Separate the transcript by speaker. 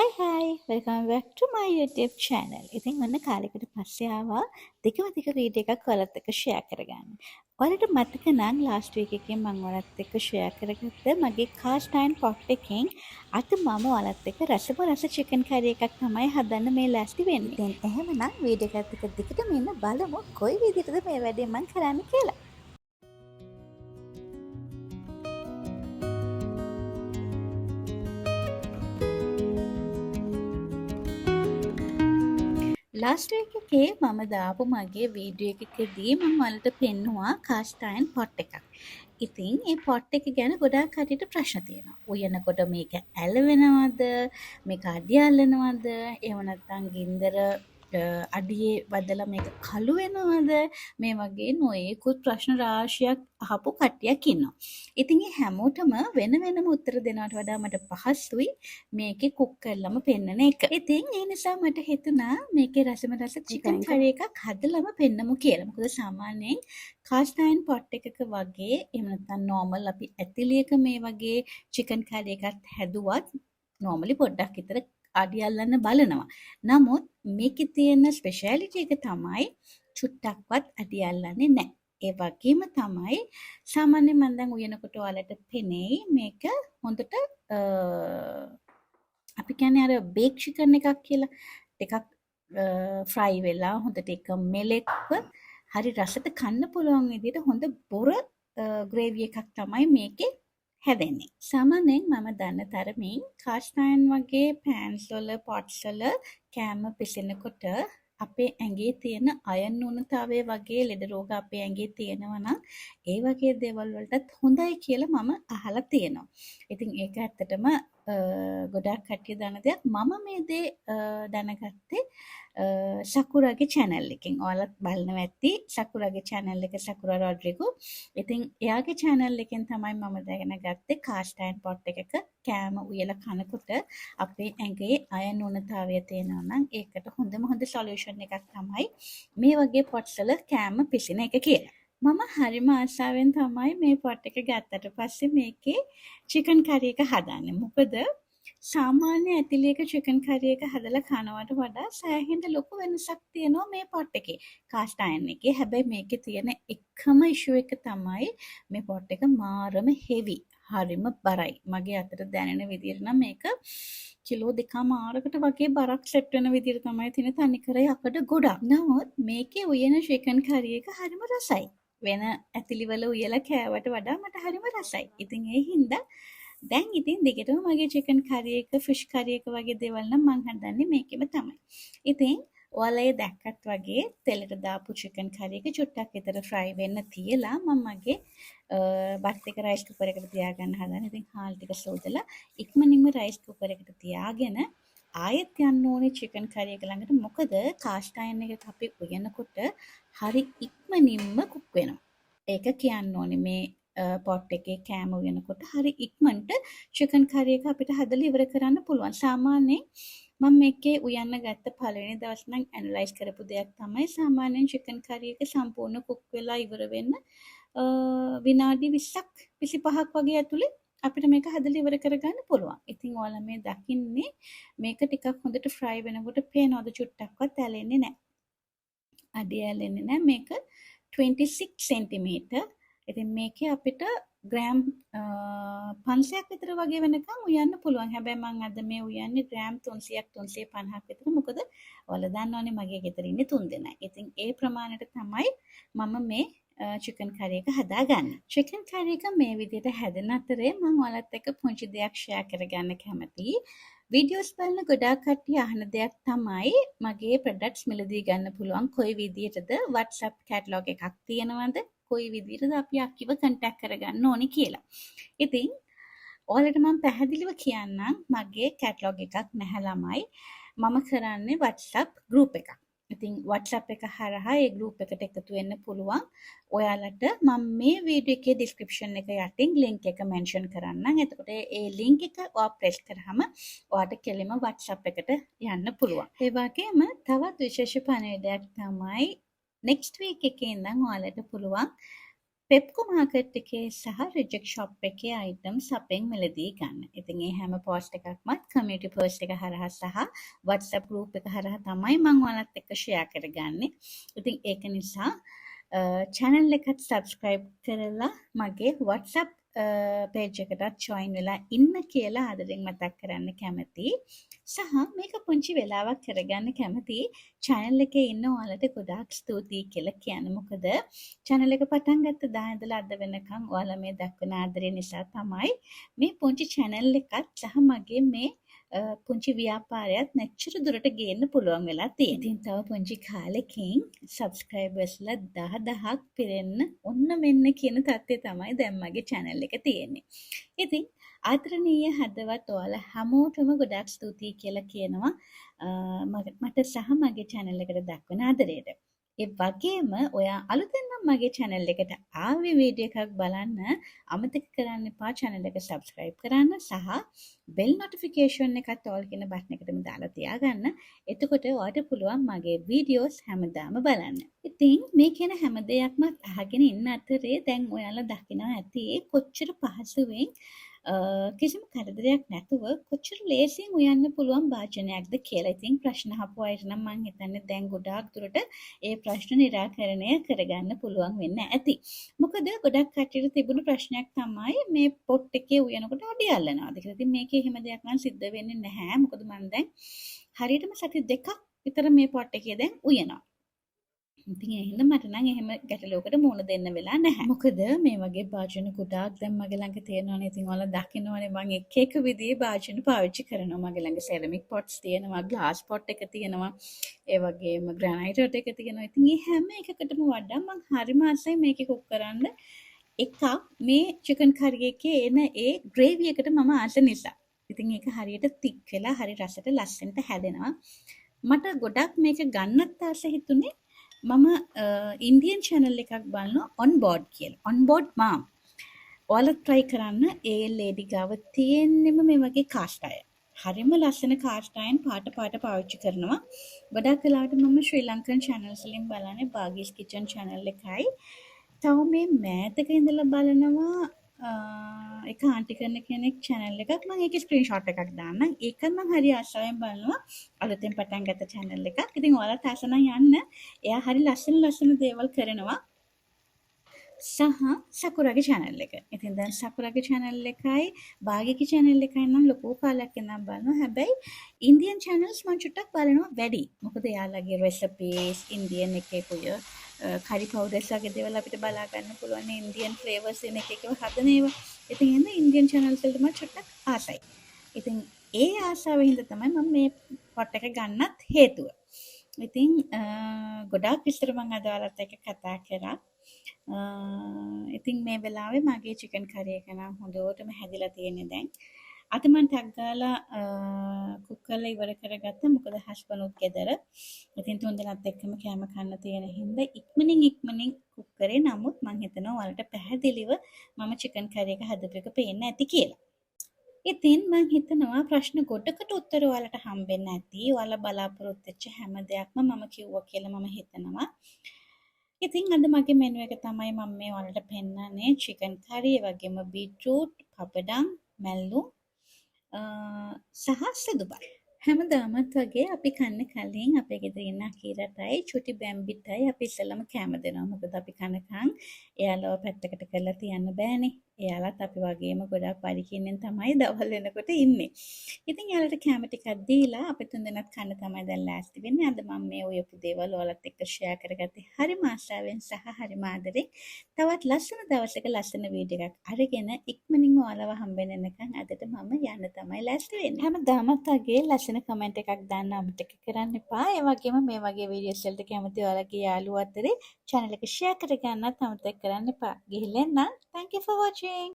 Speaker 1: Hi, welcome back to my YouTube channel. ඉතින් ඔන්න කාලෙකට පස්සේ ආවා දෙකම දෙක වීඩියෝ එකක් ඔයාලත් එක්ක ෂෙයා කරගන්න. ඔයාලට මතක නම් last week එකේ මම ඔයාලත් එක්ක ෂෙයා කරගත්ත මගේ cast iron pot එකෙන් අද මම ඔයාලත් එක්ක රසම රස chicken curry එකක් තමයි හදන්න මේ ලෑස්ති වෙන්නේ. ඉතින් එහෙමනම් වීඩියෝ එකත් එක්ක දිගටම ඉන්න බලමු කොයි විදිහටද මේ වැඩේ මම කරන්නේ කියලා. ලාස්ට් වීක් එකේ මම දාපු මගේ වීඩියෝ එකකදී මම ඔයාලට පෙන්නුවා cast iron pot එකක්. ඉතින් මේ pot එක ගැන ගොඩාක් කටට ප්‍රශ්න තියෙනවා. උයනකොට මේක ඇලවෙනවද? මේක අඩිය අල්ලනවද? එහෙම නැත්නම් ගින්දර අඩියේ වදලා මේක කළු වෙනවද? මේ වගේ නොයෙකුත් ප්‍රශ්න රාශියක් අහපු කට්ටියක් ඉන්නවා. ඉතින් මේ හැමෝටම වෙන වෙනම උත්තර දෙනවට වඩා මට පහසුයි මේකේ කුක් කරලම පෙන්නන එක. ඉතින් ඒ නිසා මට හිතුණා මේකේ රසම රස චිකන් කරි එකක් හදලම පෙන්නමු කියලා. මොකද සාමාන්‍යයෙන් cast iron pot එකක වගේ එහෙම නැත්නම් normal අපි ඇතිලියක මේ වගේ චිකන් කරි එකක් හැදුවත් normally පොඩ්ඩක් විතර අඩිය අල්ලන්න බලනවා. නමුත් මේකේ තියෙන ස්පෙෂාලිටි එක තමයි චුට්ටක්වත් අඩිය අල්ලන්නේ නැහැ. ඒ වගේම තමයි සාමාන්‍යයෙන් මම දැන් උයනකොට ඔයාලට පෙනෙයි මේක හොඳට අපි කියන්නේ අර බේක් චිකන් එකක් කියලා ටිකක් ෆ්‍රයි වෙලා හොඳට එක මෙලෙක්ව හරි රසට කන්න පුළුවන් විදිහට හොඳ බොර ග්‍රේවි එකක් තමයි මේකේ හැදෙන්නේ. සාමාන්‍යයෙන් මම දන්න තරමින් cast iron වගේ pans වල pots වල කෑම පිසෙනකොට අපේ ඇඟේ තියෙන අයන් ඌනතාවය වගේ ලෙඩ රෝග අපේ ඇඟේ තියෙනවා නම් ඒ වගේ දේවල් වලටත් හොඳයි කියලා මම අහලා තියෙනවා. ඉතින් ඒක ඇත්තටම ගොඩාක් කට්ටිය දන්න දෙයක්. මම මේ දේ දැනගත්තේ සකුරාගේ channel එකෙන්. ඔයාලත් බලනවා ඇති සකුරාගේ channel එක සකුරා රොඩ්රිගෝ. ඉතින් එයාගේ channel එකෙන් තමයි මම දැනගත්තේ cast iron pot එකක කෑම උයලා කනකොට අපේ ඇඟේ අයන් ඌනතාවය තියෙනවා නම් ඒකට හොඳම හොඳ solution එකක් තමයි මේ වගේ pots වල කෑම පිසින එක කියලා. මම හරිම ආසාවෙන් තමයි මේ pot එක ගත්තට පස්සේ මේකේ chicken curry එක හදන්නේ. මොකද සාමාන්‍ය ඇතිලියක chicken curry එක හදලා කනවට වඩා සෑහෙන ලොකු වෙනසක් තියෙනවා මේ pot එකේ. cast iron එකේ. හැබැයි මේකේ තියෙන එකම issue එක තමයි මේ pot එක මාරම heavy. හරිම බරයි. මගේ අතට දැනෙන විදිහට නම් මේක කිලෝ 2.5කට වගේ බරක් සෙට් වෙන විදිහට තමයි තියෙන තනිකර යකඩ ගොඩක්. නමුත් මේකේ උයන chicken curry එක හරිම රසයි. වෙන ඇතිලිවල උයලා කෑවට වඩා මට හරිම රසයි. ඉතින් ඒ හින්දා දැන් ඉතින් දිගටම මගේ chicken curry එක fish curry එක වගේ දේවල් නම් මම හදන්නේ මේකෙම තමයි. ඉතින් ඔයාලා ඒ දැක්කත් වගේ තෙලට දාපු chicken curry එක චුට්ටක් විතර fry වෙන්න තියලා මම මගේ බත් එක rice cooker එකට තියාගන්න හදන. ඉතින් හාල් ටික සෝදලා ඉක්මනින්ම rice cooker එකට තියාගෙන ආයෙත් යන්න ඕනේ chicken curry එක ළඟට. මොකද cast iron එකක අපි උයනකොට හරි ඉක්මනින්ම cook වෙනවා. ඒක කියන්න ඕනේ මේ pot එකේ කෑම උයනකොට හරි ඉක්මනට chicken curry එක අපිට හදලා ඉවර කරන්න පුළුවන්. සාමාන්‍යයෙන් මම මේකේ උයන්න ගත්ත පළවෙනි දවස් නම් ඇනලයිස් කරපු දෙයක් තමයි සාමාන්‍යයෙන් chicken curry එක සම්පූර්ණ cook වෙලා ඉවර වෙන්න විනාඩි 20ක් 25ක් වගේ ඇතුලේ අපිට මේක හදලා ඉවර කරගන්න පුළුවන්. ඉතින් ඔයාලා මේ දකින්නේ මේක ටිකක් හොඳට fry වෙනකොට පේනවද චුට්ටක්වත් ඇලෙන්නේ නැහැ. අඩිය ඇලෙන්නේ නැහැ. මේක 26 cm. ඉතින් මේකේ අපිට ග්‍රෑම් 500ක් විතර වගේ වෙනකම් උයන්න පුළුවන්. හැබැයි මම අද මේ උයන්නේ ග්‍රෑම් 300ක් 350ක් විතර. මොකද ඔයාලා දන්නවනේ මගේ ගෙදර ඉන්නේ 3 දෙනා. ඉතින් ඒ ප්‍රමාණයට තමයි මම මේ chicken curry එක හදාගන්නේ. chicken curry එක මේ විදිහට හැදෙන අතරේ මම ඔයාලත් එක්ක පුංචි දෙයක් share කරගන්න කැමතියි. වීඩියෝස් බලන ගොඩාක් කට්ටිය අහන දෙයක් තමයි මගේ products මිලදී ගන්න පුළුවන් කොයි විදිහටද WhatsApp catalog එකක් තියෙනවද? කොයි විදිහටද අපි අක්කිව contact කරගන්න ඕනේ කියලා. ඉතින් ඔයාලට මම පැහැදිලිව කියන්නම් මගේ කැටලොග් එකක් නැහැ ළමයි. මම කරන්නේ WhatsApp group එකක්. ඉතින් WhatsApp එක හරහා ඒ group එකට එකතු වෙන්න පුළුවන්. ඔයාලට මම මේ වීඩියෝ එකේ description එක යටින් link එක mention කරන්නම්. එතකොට ඒ link එක ඔයා press කරාම ඔයාට කෙලිම WhatsApp එකට යන්න පුළුවන්. ඒ වගේම තවත් විශේෂ පණිවිඩයක් තමයි next week එකේ ඉඳන් ඔයාලට පුළුවන් පෙප්කෝ මාකට් එකේ සහ රිජෙක්ට් ෂොප් එකේ අයිටම්ස් අපෙන් මිලදී ගන්න. ඉතින් ඒ හැම පෝස්ට් එකක්මත් කමියුනිටි පෝස්ට් එක හරහා සහ WhatsApp group එක හරහා තමයි මම ඔයාලත් එක්ක ෂෙයා කරගන්නේ. ඉතින් ඒක නිසා channel එකත් subscribe කරලා මගේ WhatsApp page එකටත් join වෙලා ඉන්න කියලා ආදරෙන් මතක් කරන්න කැමතියි. සහ මේක පුංචි වෙලාවක් කරගන්න කැමතියි. channel එකේ ඉන්න ඔයාලට ගොඩාක් ස්තුතියි කියලා කියන්න. මොකද channel එක පටන් ගත්ත දා ඉඳලා අද වෙනකන් ඔයාලා මේ දක්වන ආදරය නිසා තමයි මේ පුංචි channel එකත් සහ මගේ මේ පුංචි ව්‍යාපාරයත් මෙච්චර දුරට ගේන්න පුළුවන් වෙලා තියෙනවා. ඉතින් තව පුංචි කාලෙකින් subscribersලා 10000ක් පිරෙන්න ඔන්න මෙන්න කියන තත්ත්වය තමයි දැන් මගේ channel එක තියෙන්නේ. ඉතින් ආදරණීය හදවත් ඔයාලා හැමෝටම ගොඩාක් ස්තුතියි කියලා කියනවා මට සහ මගේ channel එකට දක්වන ආදරයට. ඒ වගේම ඔයා අලුතෙන් නම් මගේ channel එකට ආවේ වීඩියෝ එකක් බලන්න අමතක කරන්න එපා channel එක subscribe කරන්න සහ bell notification එකත් all කියන බටන් එකටම දාලා තියාගන්න. එතකොට ඔයාට පුළුවන් මගේ වීඩියෝස් හැමදාම බලන්න. ඉතින් මේ කියන හැම දෙයක්ම අහගෙන ඉන්න අතරේ දැන් ඔයාලා දකිනවා ඇති කොච්චර පහසුවෙන් කිසිම කරදරයක් නැතුව කොච්චර ලේසියෙන් උයන්න පුළුවන් භාජනයක්ද කියලා. ඉතින් ප්‍රශ්න අහපු අයට නම් මම හිතන්නේ දැන් ගොඩාක් දුරට ඒ ප්‍රශ්න निराකරණය කරගන්න පුළුවන් වෙන්න ඇති. මොකද ගොඩක් කට්ටියට තිබුණු ප්‍රශ්නයක් තමයි මේ පොට් එකේ උයනකොට අඩි අල්ලනවාද කියලා. ඉතින් මේකේ එහෙම දෙයක් නම් සිද්ධ වෙන්නේ නැහැ. මොකද මම දැන් හරියටම සති දෙකක් විතර මේ පොට් එකේ දැන් උයනවා. ඉතින් ඒ හින්දා මට නම් එහෙම ගැටලුවකට මුහුණ දෙන්න වෙලා නැහැ. මොකද මේ වගේ භාජන ගොඩාක් දැන් මගේ ළඟ තියෙනවානේ. ඉතින් ඔයාලා දකින්නවානේ මම එක එක විදිහේ භාජන පාවිච්චි කරනවා. මගේ ළඟ සෙරමික් පොට්ස් තියෙනවා, ග්ලාස් පොට් එක තියෙනවා, ඒ වගේම ග්‍රැනයිට් පොට් එක තියෙනවා. ඉතින් මේ හැම එකකටම වඩා මම හරිම ආසයි මේකේ කුක් කරන්න. එකක් මේ චිකන් කරි එකේ එන ඒ ග්‍රේවි එකට මම ආස නිසා. ඉතින් ඒක හරියට තික් වෙලා හරි රසට ලස්සනට හැදෙනවා. මට ගොඩක් මේක ගන්නත් ආස හිතුනේ මම ඉන්දියන් channel එකක් බලනවා on board කියලා. on board mom. ඔයාලා try කරන්න ඒ lady ගාව තියෙන්නෙම මේ වගේ cast iron. හරිම ලස්සන cast iron පාට පාවිච්චි කරනවා. ගොඩක් වෙලාවට මම ශ්‍රී ලංකන් channels වලින් බලන්නේ Bagis kitchen channel එකයි. තව මේ මෑතක ඉඳලා බලනවා එක ආන්ටි කරන කෙනෙක් channel එකක්. මම ඒකේ screenshot එකක් දාන්නම්. ඒක නම් හරි ආසාවෙන් බලනවා. අලුතෙන් පටන් ගත්ත channel එකක්. ඉතින් ඔයාලත් ආස නම් යන්න. එයා හරි ලස්සන දේවල් කරනවා. සහ සකුරාගේ channel එක. ඉතින් දැන් සකුරාගේ channel එකයි භාගිකේ channel එකයි නම් ලොකු කාලයක් ඉඳන් බලනවා. හැබැයි Indian channels මම චුට්ටක් බලනවා වැඩි. මොකද එයාලගේ recipes Indian එකේ පුය curry powders වගේ දේවල් අපිට බලා ගන්න පුළුවන්. Indian flavors එන එකව හදන ඒවා. ඉතින් එන්න Indian channels වලට මම චුට්ටක් ආසයි. ඉතින් ඒ ආසාවෙන් හින්දා තමයි මම මේ pot එක ගන්නත් හේතුව. ඉතින් ගොඩාක් විස්තර මම අද ඔයාලත් එක්ක කතා කරා. ඉතින් මේ වෙලාවේ මගේ චිකන් කරි එක නම් හොඳටම හැදිලා තියෙන්නේ දැන්. අද මම ටක් ගාලා කුක් කරලා ඉවර කරගත්තා. මොකද හස්බන්ඩ්ත් ගෙදර. ඉතින් තුන්දෙනාත් එක්කම කෑම කන්න තියෙන හින්දා ඉක්මනින් කුක් කරේ. නමුත් මම හිතනවා ඔයාලට පැහැදිලිව මම චිකන් කරි එක හදපු එක පේන්න ඇති කියලා. ඉතින් මම හිතනවා ප්‍රශ්න ගොඩකට උත්තර ඔයාලට හම්බෙන්න ඇති. ඔයාලා බලාපොරොත්තු වෙච්ච හැම දෙයක්ම මම කිව්වා කියලා මම හිතනවා. ඉතින් අද මගේ මෙනු එක තමයි මම මේ ඔයාලට පෙන්නන්නේ චිකන් කරි, ඒ වගේම බීට්‍රූට්, පපඩම්, මැල්ලුම් සහ සදුබා. හැමදාමත් වගේ අපි කන්න කලින් අපේ ගෙදර ඉන්න අකීරටයි චුටි බැම්බිටයි අපි ඉස්සෙල්ලම කැම දෙනවා. මොකද අපි කනකන් එයාලව පැත්තකට කරලා තියන්න බෑනේ. එයාලත් අපි වගේම ගොඩක් පරිකින්නෙන් තමයි දවල් වෙනකොට ඉන්නේ. ඉතින් එයාලට කැම ටිකක් දීලා අපි තුන්දෙනාත් කන්න තමයි දැන් ලෑස්ති වෙන්නේ. අද මම මේ ඔයපු දේවල් ඔයාලත් එක්ක ෂෙයා කරගත්තේ හරිම ආශාවෙන් සහ හරිම ආදරෙන්. තවත් ලස්සන දවසක ලස්සන වීඩියෝ එකක් අරගෙන ඉක්මනින්ම ඔයාලව හම්බෙන්න එනකන් අදට මම යන්න තමයි ලෑස්ති වෙන්නේ. හැමදාමත් වගේ ලස්සන කමෙන්ට් එකක් දාන්න අමතක කරන්න එපා. ඒ වගේම මේ වගේ වීඩියෝස් වලට කැමති ඔයාලගේ යාළුවෝ අතරේ channel එක share කරගන්නත් අමතක කරන්න එපා. ගිහින් එන්න. Thank you for watching.